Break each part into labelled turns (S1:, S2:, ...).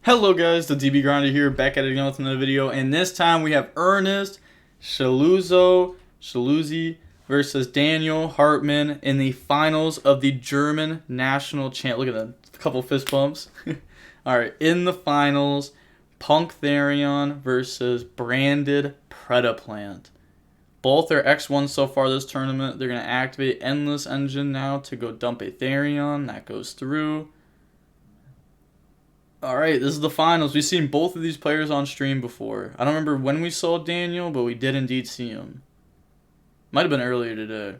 S1: Hello guys, the DB Grinder here, back at it again with another video, and this time we have Ernest Shaluzi versus Daniel Hartmann in the finals of the German national champ. Look at that, a couple fist bumps. Alright, in the finals, Punk Therion versus Branded PredaPlant. Both are X1 so far this tournament. They're going to activate Endless Engine now to go dump a Therion. That goes through. Alright, this is the finals. We've seen both of these players on stream before. I don't remember when we saw Daniel, but we did indeed see him. Might have been earlier today.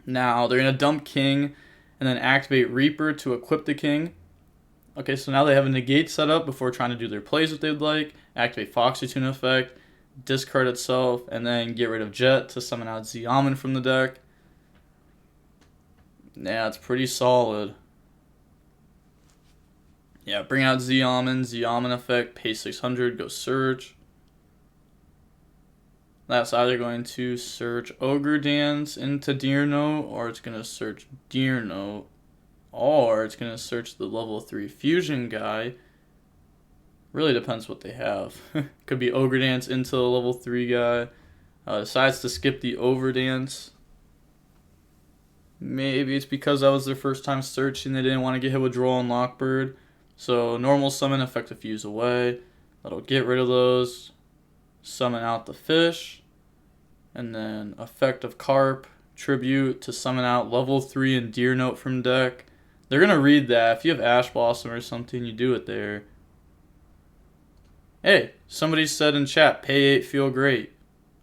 S1: Now, they're going to dump King and then activate Reaper to equip the King. Okay, so now they have a negate set up before trying to do their plays if they'd like. Activate Foxy Tune effect, discard itself, and then get rid of Jet to summon out Xiamen from the deck. Yeah, it's pretty solid. Yeah, bring out Xiamen effect, pay 600, go search. That's either going to search Ogre Dance into DeanOOR, or it's going to search DeanOOR, or it's going to search the level 3 fusion guy. Really depends what they have. Could be Ogre Dance into the level 3 guy. Decides to skip the Overdance. Maybe it's because that was their first time searching. They didn't want to get hit with Droll and Lockbird. So normal summon, effective fuse away. That'll get rid of those. Summon out the fish. And then effective carp. Tribute to summon out level 3 and DeanOOR from deck. They're going to read that. If you have Ash Blossom or something, you do it there. Hey, somebody said in chat, pay 8, feel great.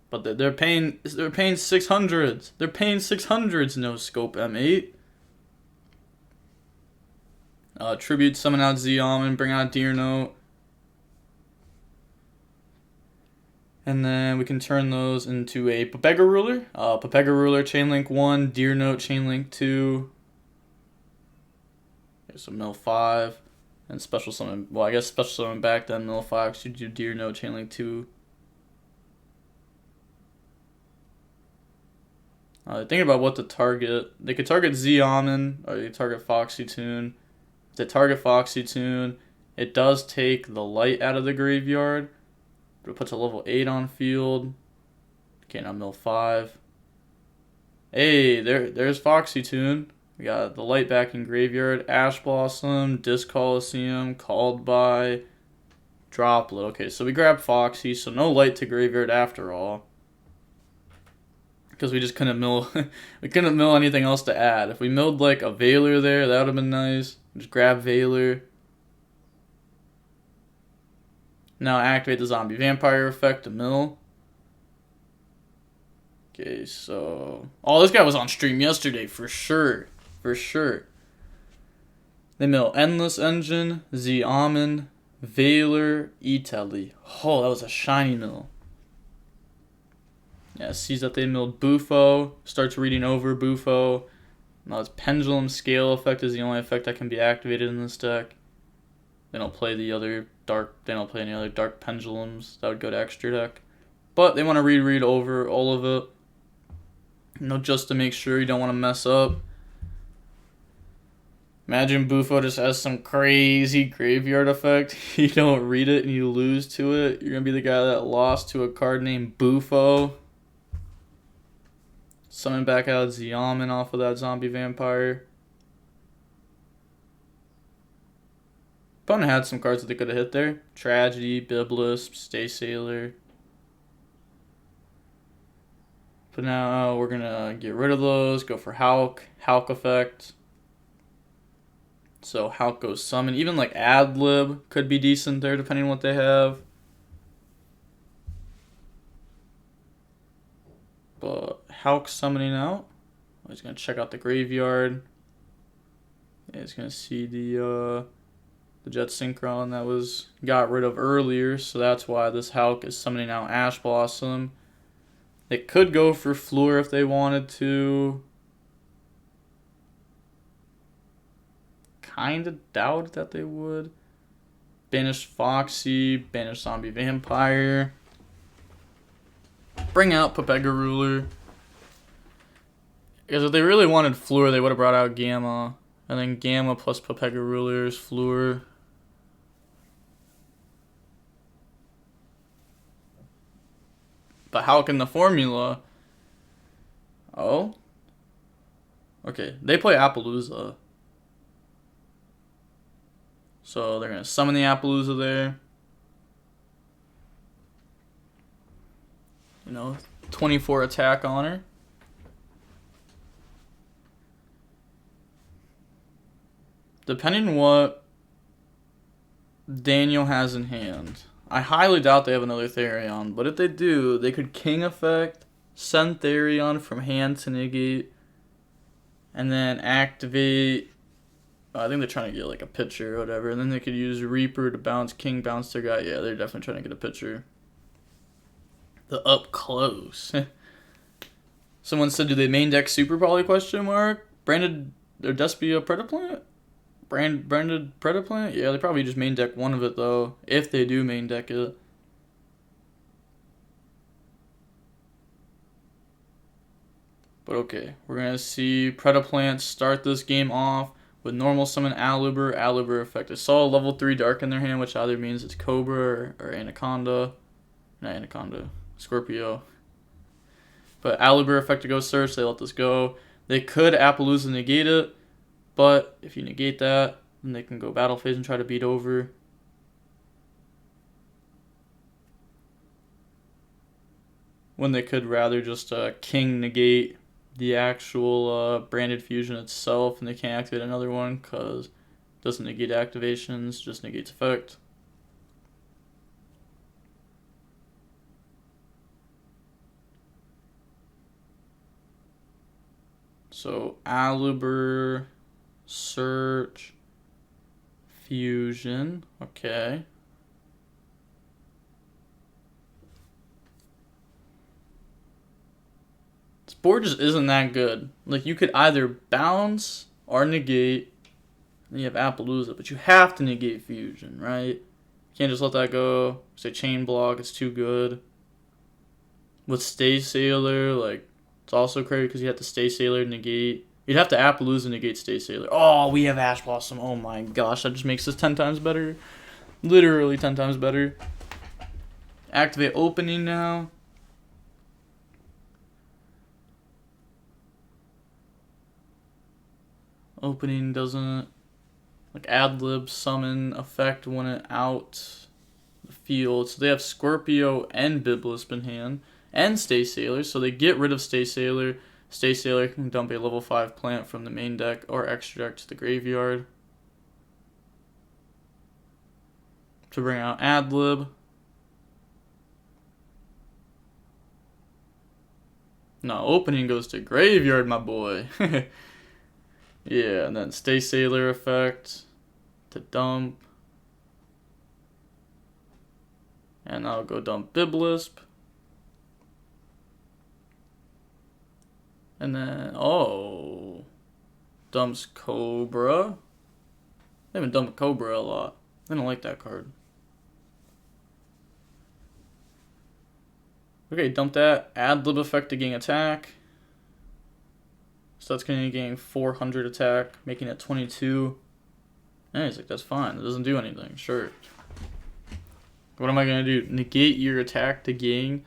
S1: But they're paying 600s. They're paying 600s, no scope M8. Tribute, summon out Xiamen, bring out DeanOOR. And then we can turn those into a Papega Ruler. Papega Ruler, Chainlink 1, DeanOOR, Chainlink 2. Here's a mill 5. And special summon, well, I guess special summon back, then mill 5, so you do DeanOOR, Chainlink 2. Thinking about what to target. They could target Xiamen, or they could target Foxy Tune. If they target Foxy Tune, it does take the light out of the graveyard, but it puts a level 8 on field. Okay, now mill 5. Hey, there's Foxy Tune. We got the light back in graveyard. Ash Blossom, Disc Coliseum, Called by, Droplet. Okay, so we grab Foxy, so no light to graveyard after all. Because we just couldn't mill, we couldn't mill anything else to add. If we milled like a Veiler there, that would have been nice. Just grab Veiler. Now activate the Zombie Vampire effect to mill. Okay, so... Oh, this guy was on stream yesterday, for sure. For sure. They mill Endless Engine, Xiamen, Veiler, Italy. Oh, that was a shiny mill. Yeah, sees that they milled Bufo, starts reading over Bufo. Now its Pendulum Scale effect is the only effect that can be activated in this deck. They don't play any other dark pendulums that would go to extra deck. But they want to read over all of it. You know, just to make sure you don't want to mess up. Imagine Bufo just has some crazy graveyard effect. You don't read it and you lose to it. You're going to be the guy that lost to a card named Bufo. Summon back out Xiamen off of that Zombie Vampire. Opponent had some cards that they could have hit there. Tragedy, Biblisp, Stay Sailor. But now we're going to get rid of those. Go for Hulk effect. So Hulk goes summon. Even like Adlib could be decent there depending on what they have. But Hulk summoning out. He's going to check out the graveyard. Yeah, he's going to see the Jet Synchron that was got rid of earlier. So that's why this Hulk is summoning out Ash Blossom. They could go for Fleur if they wanted to. Kind of doubt that they would. Banish Foxy, banish Zombie Vampire. Bring out Papega Ruler. Because if they really wanted Fleur, they would have brought out Gamma. And then Gamma plus Papega Ruler is Fleur. But how can the formula? Oh. Okay, they play Appaloosa. So they're going to summon the Appaloosa there. You know, 24 attack on her. Depending on what Daniel has in hand, I highly doubt they have another Therion, but if they do, they could King effect, send Therion from hand to negate, and then activate, I think they're trying to get like a pitcher or whatever, and then they could use Reaper to bounce King, bounce their guy. Yeah, they're definitely trying to get a pitcher. The up close. Someone said, do they main deck Super Poly question mark? Branded or Despia PredaPlant? Branded PredaPlant? Yeah, they probably just main deck one of it though, if they do main deck it. But okay, we're gonna see PredaPlant start this game off with normal summon Aluber effect. I saw a level 3 dark in their hand, which either means it's Cobra or Anaconda. Not Anaconda, Scorpio. But Aluber effect to go search, they let this go. They could Appaloosa negate it, but if you negate that, then they can go battle phase and try to beat over. When they could rather just King negate the actual branded fusion itself, and they can't activate another one because it doesn't negate activations, just negates effect. So Aluber, search, fusion, okay. This board just isn't that good. Like, you could either bounce or negate, and you have Appaloosa, but you have to negate fusion, right? You can't just let that go. Say chain block, it's too good. With Stay Sailor, like, it's also crazy because you have to Stay Sailor negate. You'd have to Appaloosa negate Stay Sailor. Oh, we have Ash Blossom. Oh my gosh, that just makes this 10 times better. Literally 10 times better. Activate opening now. Opening doesn't, like, ad-lib summon effect when it out the field. So they have Scorpio and Biblisp in hand. And Stay Sailor, so they get rid of Stay Sailor. Stay Sailor can dump a level 5 plant from the main deck or extract to the graveyard to bring out Adlib. No, opening goes to graveyard, my boy. Yeah, and then Stay Sailor effect to dump. And I'll go dump Biblisp. And then, oh, dumps Cobra. They haven't dumped Cobra a lot. I don't like that card. Okay, dump that. Ad-lib effect to gain attack. So that's going to gain 400 attack, making it 22. And he's like, that's fine. It doesn't do anything. Sure. What am I going to do? Negate your attack to gain?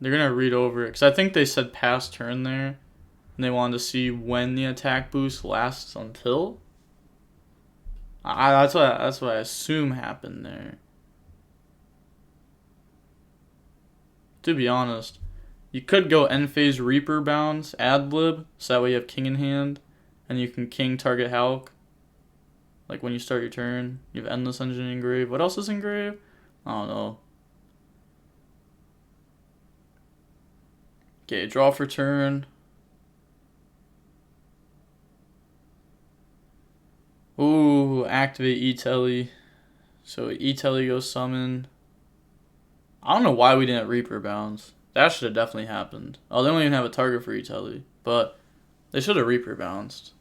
S1: They're going to read over it, because I think they said pass turn there, and they wanted to see when the attack boost lasts until. That's what I assume happened there. To be honest, you could go end phase Reaper bounce, ad-lib, so that way you have King in hand, and you can King target Hulk. Like when you start your turn, you have Endless Engine engraved. What else is engraved? I don't know. Okay, draw for turn. Ooh, activate E-Telly. So E-Telly goes summon. I don't know why we didn't Reaper bounce. That should have definitely happened. Oh, they don't even have a target for E-Telly. But they should have Reaper bounced.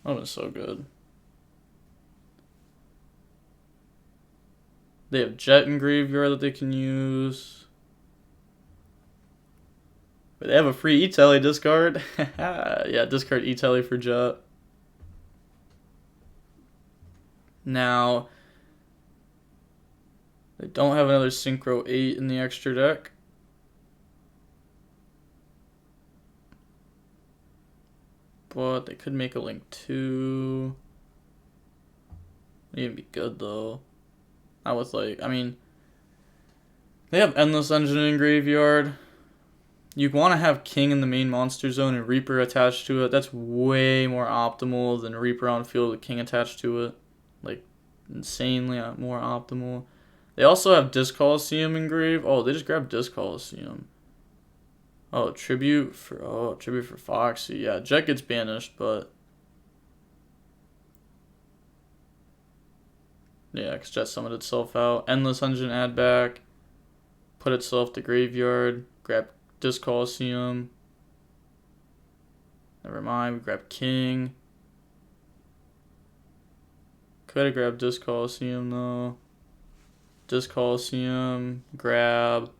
S1: That was so good. They have Jet in graveyard that they can use. But they have a free E-Telly discard. Yeah, discard E-Telly for Jet. Now, They don't have another Synchro 8 in the extra deck. But they could make a Link 2. It'd even be good though. I was like, I mean, they have Endless Engine in graveyard. You want to have King in the main monster zone and Reaper attached to it. That's way more optimal than Reaper on field with King attached to it. Like, insanely more optimal. They also have Disc Coliseum in grave. Oh, they just grabbed Disc Coliseum. Oh, tribute for Foxy. Yeah, Jet gets banished, but yeah, because Jet summoned itself out. Endless Engine add back. Put itself to graveyard. Grab Disc Coliseum. Never mind, we grab King. Could have grabbed Disc Coliseum though. Disc Coliseum, grab.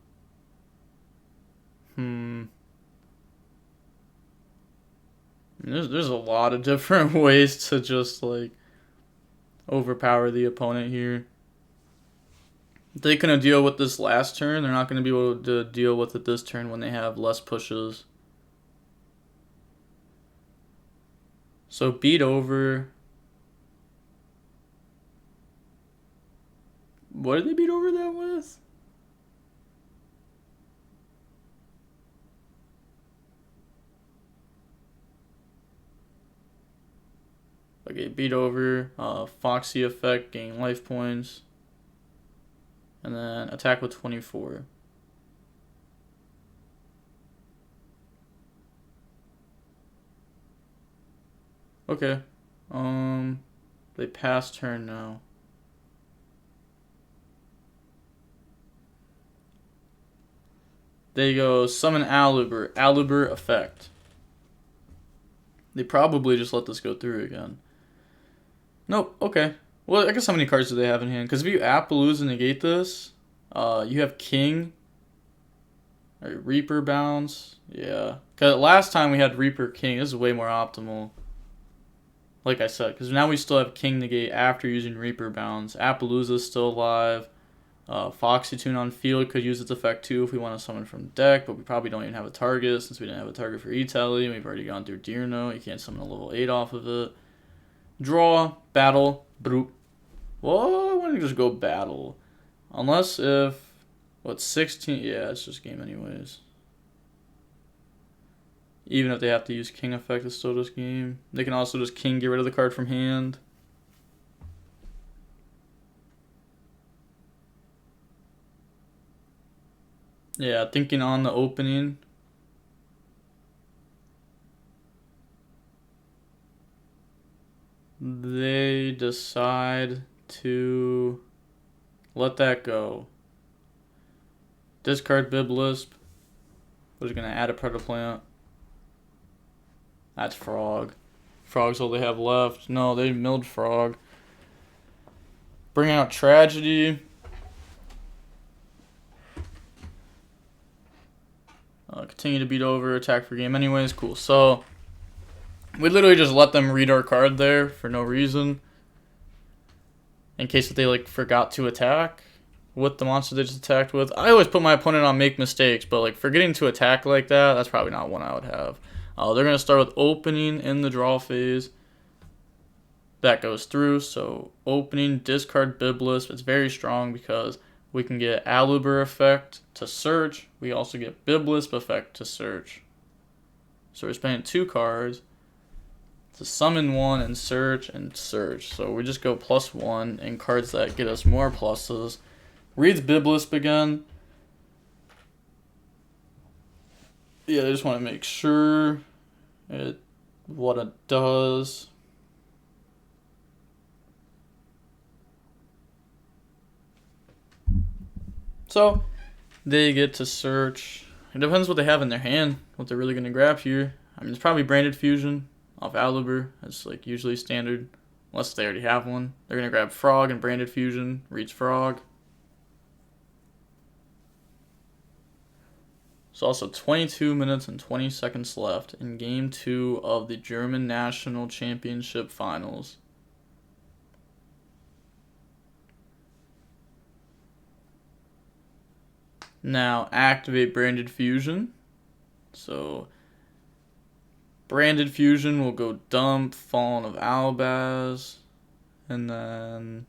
S1: There's a lot of different ways to just like overpower the opponent here. If they couldn't deal with this last turn, they're not going to be able to deal with it this turn when they have less pushes. So beat over. What did they beat over that with? Okay, beat over, Foxy effect, gain life points, and then attack with 24. Okay, they pass turn now. They go summon Aluber effect. They probably just let this go through again. Nope, okay. Well, I guess how many cards do they have in hand? Because if you Appaloosa negate this, you have King. Or Reaper bounce. Yeah. Because last time we had Reaper King. This is way more optimal. Like I said, because now we still have King negate after using Reaper bounce. Appaloosa is still alive. Foxy Tune on field could use its effect too if we want to summon from deck, but we probably don't even have a target since we didn't have a target for E-Tele. We've already gone through DeanOOR. You can't summon a level 8 off of it. Draw, battle, brute. Well, I want to just go battle. Unless if, 16? Yeah, it's just game anyways. Even if they have to use King effect, it's still just game. They can also just King, get rid of the card from hand. Yeah, thinking on the opening. They decide to let that go. Discard Biblisp. We're just going to add a PredaPlant. That's Frog. Frog's all they have left. No, they milled Frog. Bring out Tragedy. Continue to beat over, attack for game anyways. Cool. So, we literally just let them read our card there for no reason. In case that they like forgot to attack with the monster they just attacked with. I always put my opponent on make mistakes, but like forgetting to attack like that, that's probably not one I would have. They're going to start with opening in the draw phase. That goes through. So, opening, discard Biblisp. It's very strong because we can get Aluber effect to search. We also get Biblisp effect to search. So we're spending 2 cards to summon 1 and search and search. So we just go +1 in cards that get us more pluses. Reads Biblisp again. Yeah, I just want to make sure what it does. So, they get to search. It depends what they have in their hand, what they're really going to grab here. I mean, it's probably Branded Fusion off Aluber. That's like usually standard, unless they already have one. They're going to grab Frog and Branded Fusion, reach Frog. So also 22 minutes and 20 seconds left in Game 2 of the German National Championship Finals. Now activate Branded Fusion. So Branded Fusion will go dump Fallen of Albaz. And then...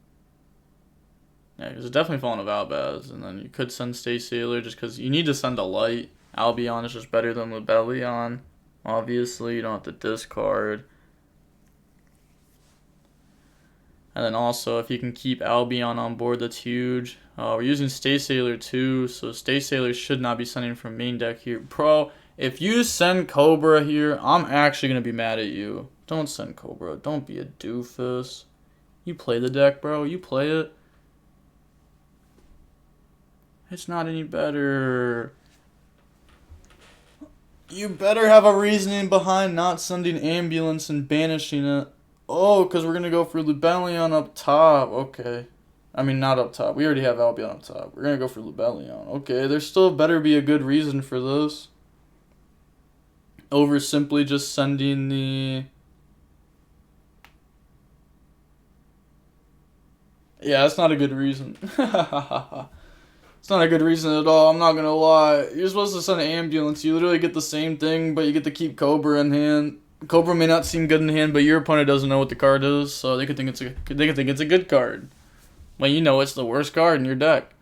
S1: yeah, because it's definitely Fallen of Albaz. And then you could send Stay Sailor just because you need to send a light. Albion is just better than Lebellion. Obviously, you don't have to discard. And then also, if you can keep Albion on board, that's huge. We're using Stay Sailor too, so Stay Sailor should not be sending from main deck here. Bro, if you send Cobra here, I'm actually going to be mad at you. Don't send Cobra. Don't be a doofus. You play the deck, bro. You play it. It's not any better. You better have a reasoning behind not sending Ambulance and banishing it. Oh, because we're going to go for Lebellion up top. Okay. I mean, not up top. We already have Albion up top. We're going to go for Lebellion. Okay, there still better be a good reason for this. Over simply just sending the... yeah, that's not a good reason. It's not a good reason at all, I'm not going to lie. You're supposed to send an Ambulance. You literally get the same thing, but you get to keep Cobra in hand. Cobra may not seem good in hand, but your opponent doesn't know what the card is, so they could think it's a good card. Well, you know it's the worst card in your deck.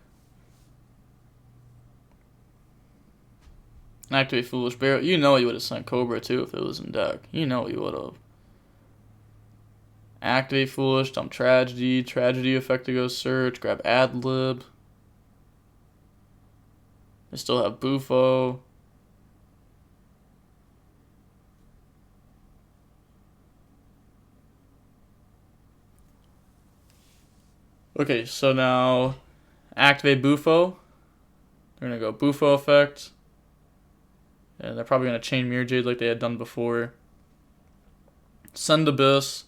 S1: Activate Foolish Barrel. You know you would have sent Cobra too if it was in deck. You know you would have. Activate Foolish, dump Tragedy. Tragedy effect to go search. Grab Adlib. They still have Bufo. Okay, so now activate Bufo. They're going to go Bufo effect. And they're probably going to chain Mirror Jade like they had done before. Send Abyss.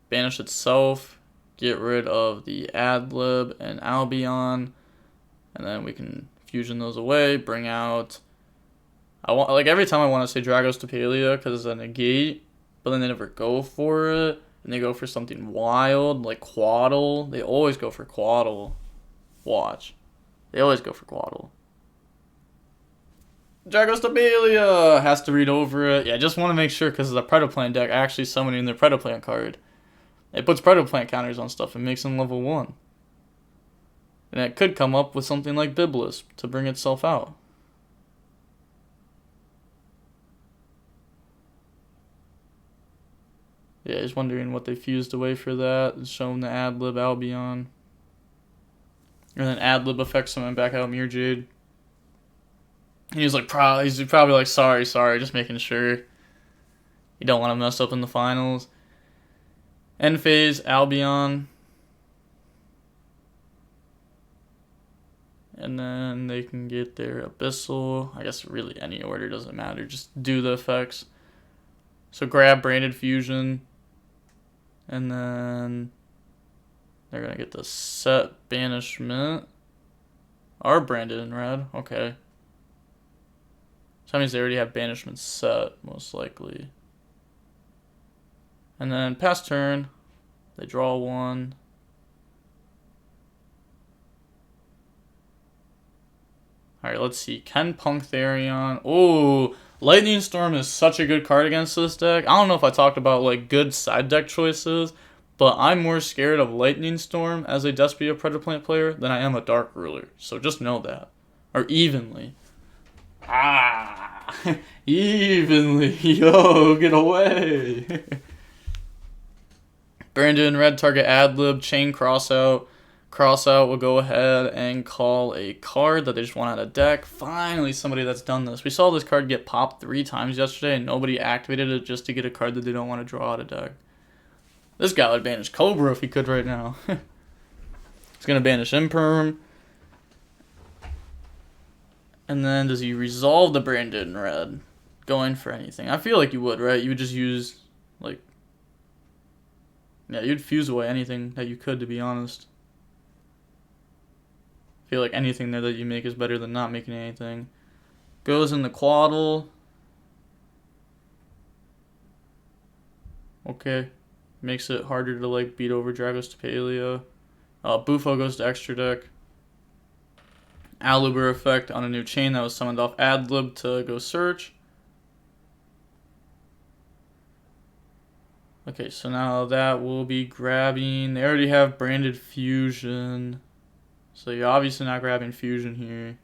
S1: Banish itself. Get rid of the Adlib and Albion. And then we can fusion those away. Bring out... like every time I want to say Dragos to Palia because it's a negate. But then they never go for it. And they go for something wild, like Quaddle. They always go for Quaddle. Watch. They always go for Quaddle. Dragos to Palia! Has to read over it. Yeah, I just want to make sure because the PredaPlant deck actually summoning their PredaPlant card. It puts PredaPlant counters on stuff and makes them level 1. And it could come up with something like Biblis to bring itself out. Yeah, just wondering what they fused away for that. It's showing the Adlib Albion. And then Adlib affects someone back out Mirror Jade. And he's like, he's probably like, sorry, just making sure. You don't want to mess up in the finals. End phase, Albion. And then they can get their Abyssal. I guess really any order doesn't matter. Just do the effects. So grab Branded Fusion. And then they're going to get the set Banishment. Are branded in red. Okay. So that means they already have Banishment set, most likely. And then pass turn. They draw one. Alright, let's see. Can Punk Therion. Oh, Lightning Storm is such a good card against this deck. I don't know if I talked about like good side deck choices, but I'm more scared of Lightning Storm as a Despia PredaPlant player than I am a Dark Ruler. So just know that. Or evenly. Evenly. Yo, get away. Brandon red, target Adlib, chain crossout. Crossout will go ahead and call a card that they just want out of deck. Finally, somebody that's done this. We saw this card get popped 3 times yesterday, and nobody activated it just to get a card that they don't want to draw out of deck. This guy would banish Cobra if he could right now. He's going to banish Imperm. And then does he resolve the Brandon red? Going for anything. I feel like you would, right? You would just use, like... yeah, you'd fuse away anything that you could, to be honest. I feel like anything there that you make is better than not making anything. Goes in the Quaddle. Okay. Makes it harder to like beat over Dragos to Palia. Bufo goes to extra deck. Aluber effect on a new chain that was summoned off Adlib to go search. Okay, so now that will be grabbing. They already have branded fusion. So you're obviously not grabbing fusion here.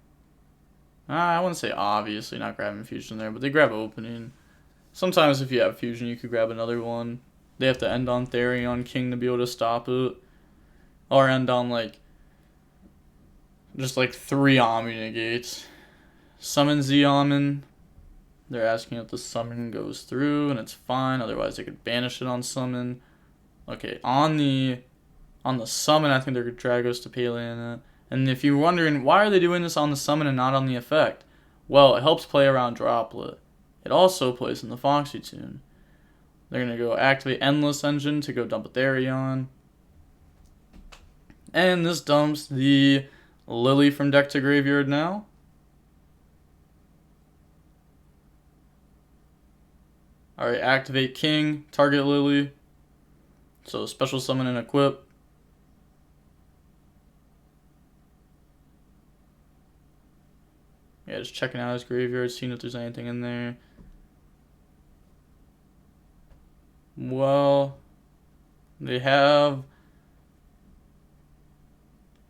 S1: I wouldn't say obviously not grabbing fusion there, but they grab opening. Sometimes if you have fusion, you could grab another one. They have to end on Therion King to be able to stop it. Or end on like just like 3 Omni negates. Summon Z-Omon. They're asking if the summon goes through, and it's fine. Otherwise, they could banish it on summon. Okay, on the summon, I think they're Dragos to Paleon it. And if you're wondering, why are they doing this on the summon and not on the effect? Well, it helps play around Droplet. It also plays in the Foxy tune. They're going to go activate Endless Engine to go dump a Therion. And this dumps the Lily from deck to graveyard now. Alright, activate King, target Lily. So special summon and equip. Yeah, just checking out his graveyard, seeing if there's anything in there. Well, they have...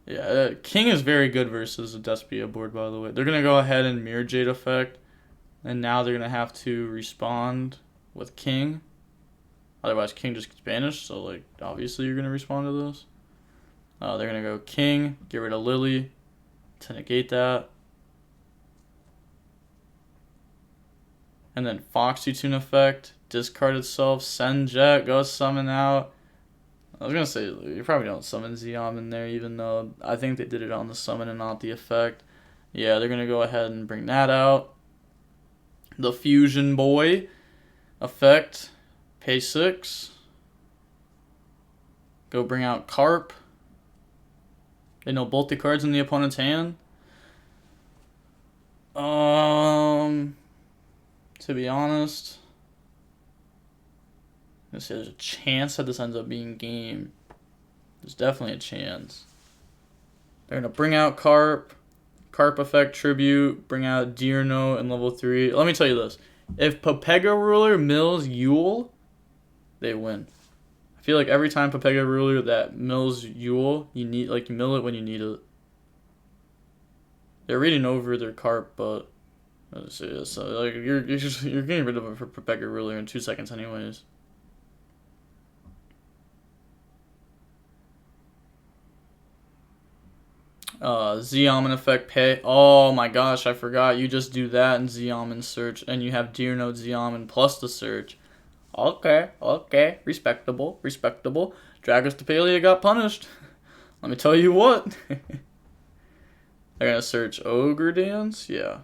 S1: Yeah, King is very good versus a Despia board, by the way. They're going to go ahead and Mirror Jade effect. And now they're going to have to respond with King. Otherwise, King just gets banished. So, like, obviously you're going to respond to this. They're going to go King, get rid of Lily to negate that. And then Foxy Tune effect, discard itself, send Jet, go summon out. I was going to say, you probably don't summon Z-Om in there, even though I think they did it on the summon and not the effect. Yeah, they're going to go ahead and bring that out. The Fusion Boy effect, pay 6. Go bring out Carp. They know both the cards in the opponent's hand. To be honest, I'm gonna say there's a chance that this ends up being game. There's definitely a chance. They're gonna bring out Carp effect tribute, bring out DeanOOR in level 3. Let me tell you this: if Pepega Ruler mills Yule, they win. I feel like every time Pepega Ruler that mills Yule, you mill it when you need it. They're reading over their Carp, but so like you're getting rid of it for Pepega Ruler in 2 seconds anyways. Z-Omon effect pay. Oh my gosh, I forgot. You just do that in Z-Omon search, and you have DeanOOR Z-Omon plus the search. Okay, respectable. Dragos Tapalia got punished. Let me tell you what. They're gonna search Ogre Dance, yeah.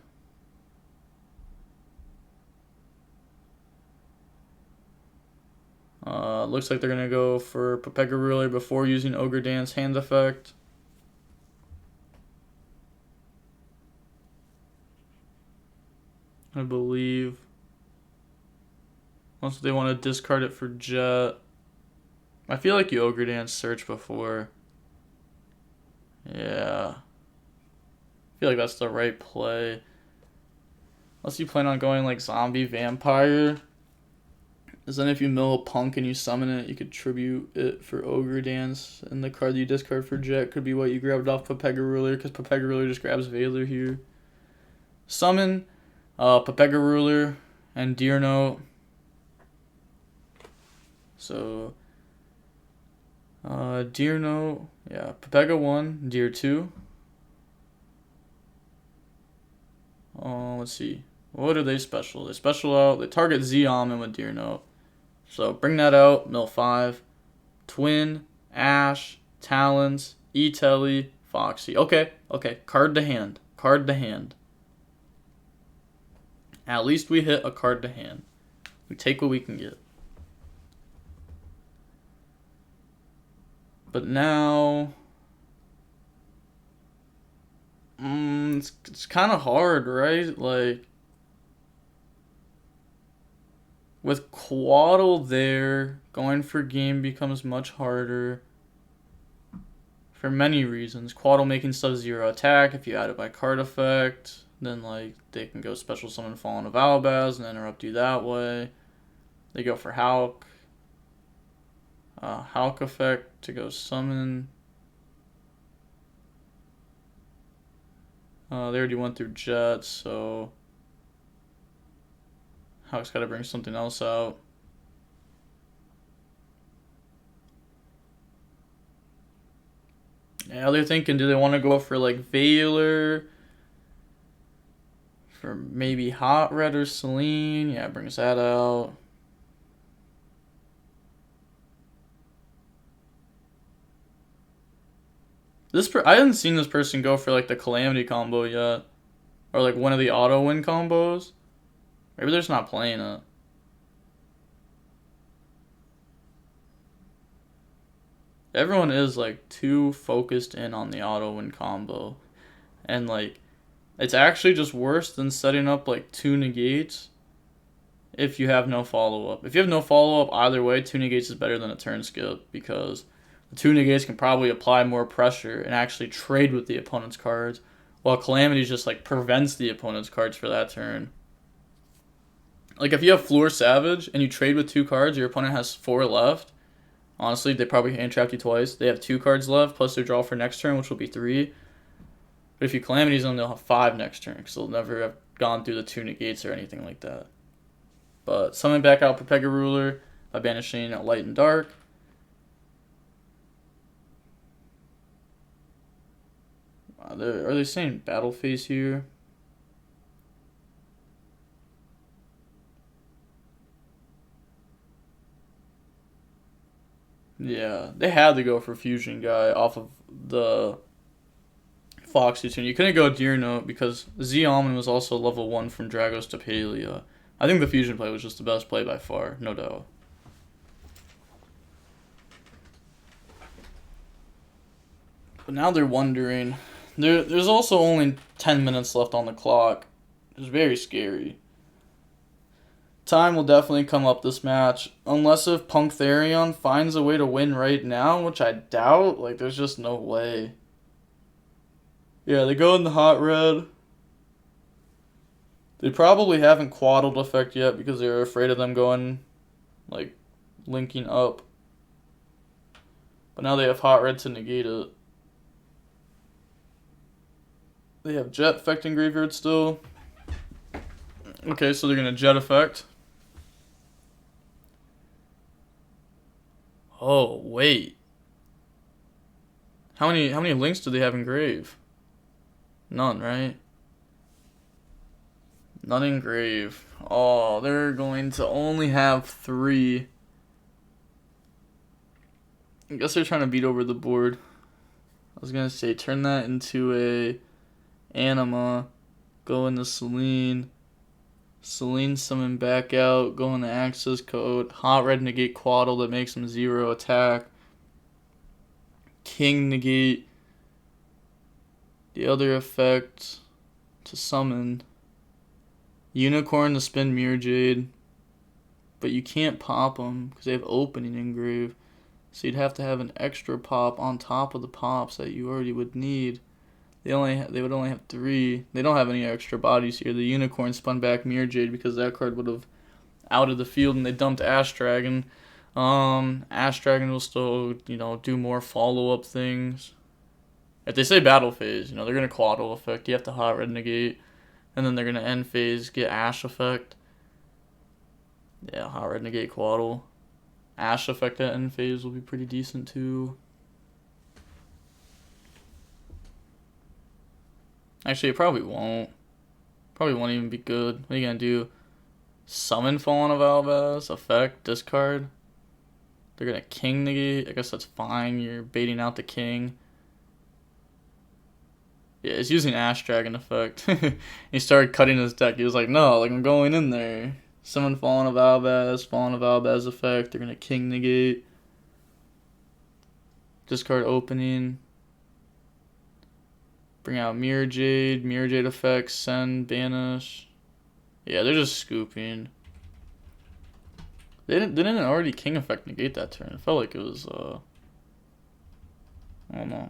S1: Looks like they're gonna go for Pepega Ruler before using Ogre Dance hand effect. I believe. Once they want to discard it for Jet. I feel like you Ogre Dance search before. Yeah. I feel like that's the right play. Unless you plan on going like Zombie Vampire. Because then if you mill a Punk and you summon it, you could tribute it for Ogre Dance. And the card that you discard for Jet could be what you grabbed off Pepega Ruler. Because Pepega Ruler just grabs Veiler here. Summon Pepega Ruler and DeanOOR. So, DeanOOR, yeah, Pepega 1, Deer 2. Let's see. What are they special? They special out, they target Z-Omon with DeanOOR. So, bring that out, mill 5. Twin, Ash, Talons, E-Telly, Foxy. Okay, card to hand. At least we hit a card to hand. We take what we can get. But now, it's kind of hard, right? Like, with Quaddle there, going for game becomes much harder. for many reasons. Quaddle making stuff 0 attack. If you add it by card effect, then like they can go special summon Fallen of Albaz and interrupt you that way. They go for Hulk. Hulk effect to go summon. They already went through Jet, so Hulk's got to bring something else out. Yeah, they're thinking, do they want to go for like Veiler? For maybe Hot Red or Selene? Yeah, brings that out. I haven't seen this person go for like the Calamity combo yet. Or like one of the auto win combos. Maybe they're just not playing it. Everyone is like too focused in on the auto win combo. And like it's actually just worse than setting up like 2 negates if you have no follow-up. If you have no follow-up either way, 2 negates is better than a turn skip because the 2 negates can probably apply more pressure and actually trade with the opponent's cards, while Calamity just like prevents the opponent's cards for that turn. Like if you have Floor Savage and you trade with 2 cards, your opponent has 4 left. Honestly, they probably hand trapped you twice. They have 2 cards left plus their draw for next turn, which will be 3. But if you Calamities them, they'll have 5 next turn because they'll never have gone through the 2 negates or anything like that. But summon back out Pepega Ruler by banishing Light and Dark. Are they saying Battle Phase here? Yeah, they had to go for Fusion Guy off of the Foxy Tune. You couldn't go DeanOOR because Z-Almond was also level 1 from Dragos to Palia. I think the Fusion play was just the best play by far, no doubt. But now they're wondering. There's also only 10 minutes left on the clock. It's very scary. Time will definitely come up this match. Unless if Punk Therion finds a way to win right now, which I doubt. Like, there's just no way. Yeah, they go in the Hot Red. They probably haven't Quaddled effect yet because they're afraid of them going, like, linking up. But now they have Hot Red to negate it. They have Jet effect in graveyard still. Okay, so they're going to Jet effect. Oh, wait. How many links do they have in grave? None, right? None in grave. Oh, they're going to only have 3. I guess they're trying to beat over the board. I was going to say, turn that into a Anima. Go into Selene. Selene summon back out. Go into Access Code. Hot Red negate Quaddle that makes him 0 attack. King negate the other effect to summon. Unicorn to spin Mirror Jade. But you can't pop them because they have opening engrave. So you'd have to have an extra pop on top of the pops that you already would need. They would only have 3. They don't have any extra bodies here. The Unicorn spun back Mirror Jade because that card would have outed the field, and they dumped Ash Dragon. Ash Dragon will still, do more follow-up things. If they say Battle Phase, they're going to Quaddle effect. You have to Hot Red negate. And then they're going to End Phase, get Ash effect. Yeah, Hot Red negate Quaddle. Ash effect at End Phase will be pretty decent too. Actually, it probably won't. Probably won't even be good. What are you going to do? Summon Fallen of Albaz, effect, discard. They're going to King negate. I guess that's fine. You're baiting out the King. Yeah, it's using Ash Dragon effect. He started cutting his deck. He was like, no, I'm going in there. Summon Fallen of Albaz effect. They're going to King negate. Discard opening. Bring out Mirror Jade effect, send, banish. Yeah, they're just scooping. They didn't already King effect negate that turn. It felt like it was, I don't know.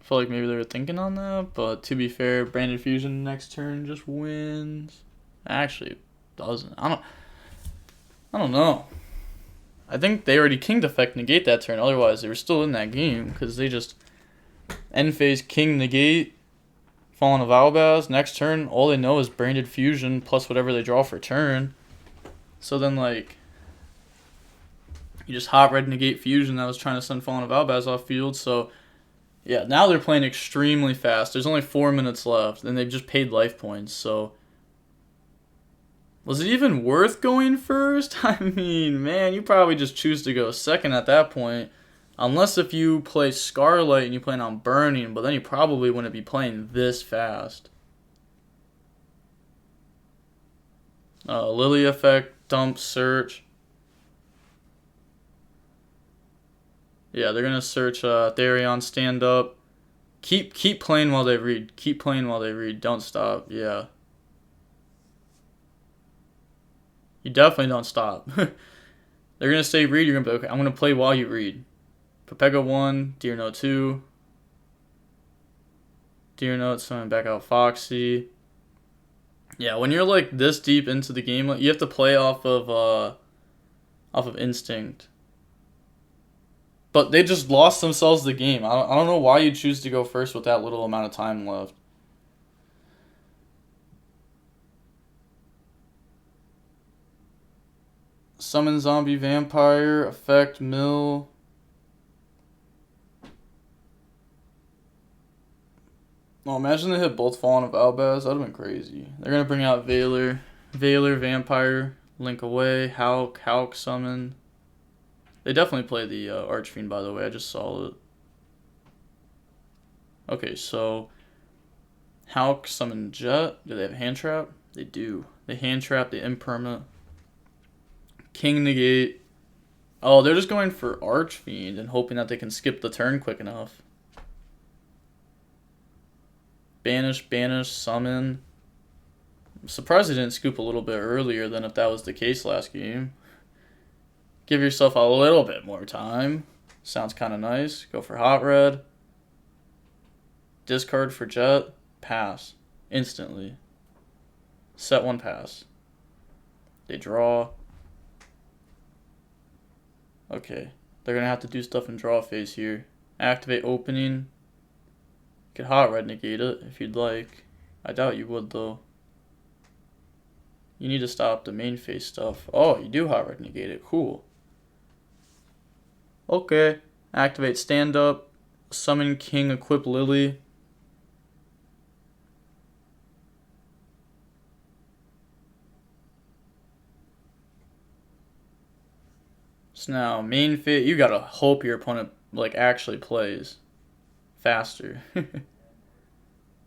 S1: felt like maybe they were thinking on that, but to be fair, Branded Fusion next turn just wins. Actually, it doesn't. I don't know. I think they already Kinged effect negate that turn. Otherwise, they were still in that game because they just end phase King negate, Fallen of Albaz. Next turn, all they know is Branded Fusion plus whatever they draw for turn. So then, like, you just hot red negate Fusion that was trying to send Fallen of Albaz off field. So yeah, now they're playing extremely fast. There's only 4 minutes left, and they've just paid life points. So was it even worth going first? I mean, man, you probably just choose to go second at that point. Unless if you play Scarlet and you plan on burning, but then you probably wouldn't be playing this fast. Lily effect, dump, search. Yeah, they're gonna search Therion, stand up. Keep playing while they read. Keep playing while they read. Don't stop. Yeah. You definitely don't stop. They're gonna say read, you're gonna be okay, I'm gonna play while you read. Pepega 1, DeanOOR 2. DeanOOR, summon back out Foxy. Yeah, when you're like this deep into the game, you have to play off of instinct. But they just lost themselves the game. I don't know why you choose to go first with that little amount of time left. Summon zombie vampire, effect mill. Oh, imagine they hit both Fallen of Albaz. That would have been crazy. They're going to bring out Veiler. Veiler, vampire, link away, Hauk summon. They definitely play the Archfiend, by the way. I just saw it. Okay, so Hauk summon Jet. Do they have hand trap? They do. They hand trap, they impermanent. King negate. Oh, they're just going for Archfiend and hoping that they can skip the turn quick enough. Banish, summon. I'm surprised they didn't scoop a little bit earlier than if that was the case last game. Give yourself a little bit more time. Sounds kind of nice. Go for hot red. Discard for Jet. Pass. Instantly. Set 1 pass. They draw. Okay. They're going to have to do stuff in draw phase here. Activate opening. You could hot red negate it if you'd like. I doubt you would though. You need to stop the main phase stuff. Oh, you do hot red negate it. Cool. Okay. Activate stand up. Summon King, equip Lily. So now main phase, you gotta hope your opponent like actually plays faster.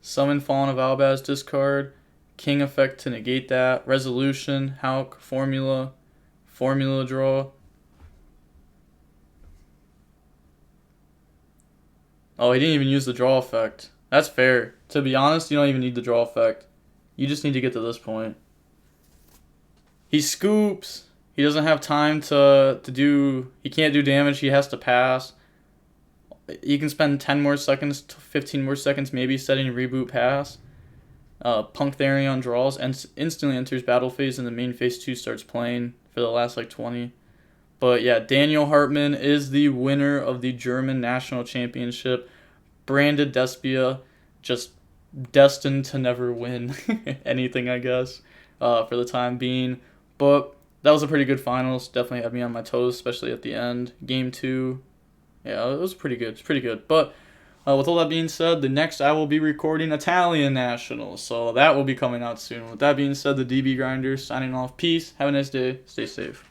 S1: Summon Fallen of Albaz, discard. King effect to negate that. Resolution, Hauk, formula draw. Oh, he didn't even use the draw effect. That's fair. To be honest, you don't even need the draw effect. You just need to get to this point. He scoops. He doesn't have time to do... He can't do damage. He has to pass. You can spend 10 more seconds, 15 more seconds maybe setting reboot pass. Punk Therion draws and instantly enters battle phase and the main phase 2 starts playing for the last like 20. But yeah, Daniel Hartmann is the winner of the German National Championship. Branded Despia, just destined to never win anything, I guess, for the time being. But that was a pretty good finals. Definitely had me on my toes, especially at the end. Game 2, yeah, it was pretty good. It's pretty good. But with all that being said, the next I will be recording Italian Nationals. So that will be coming out soon. With that being said, the DB Grinder signing off. Peace. Have a nice day. Stay safe.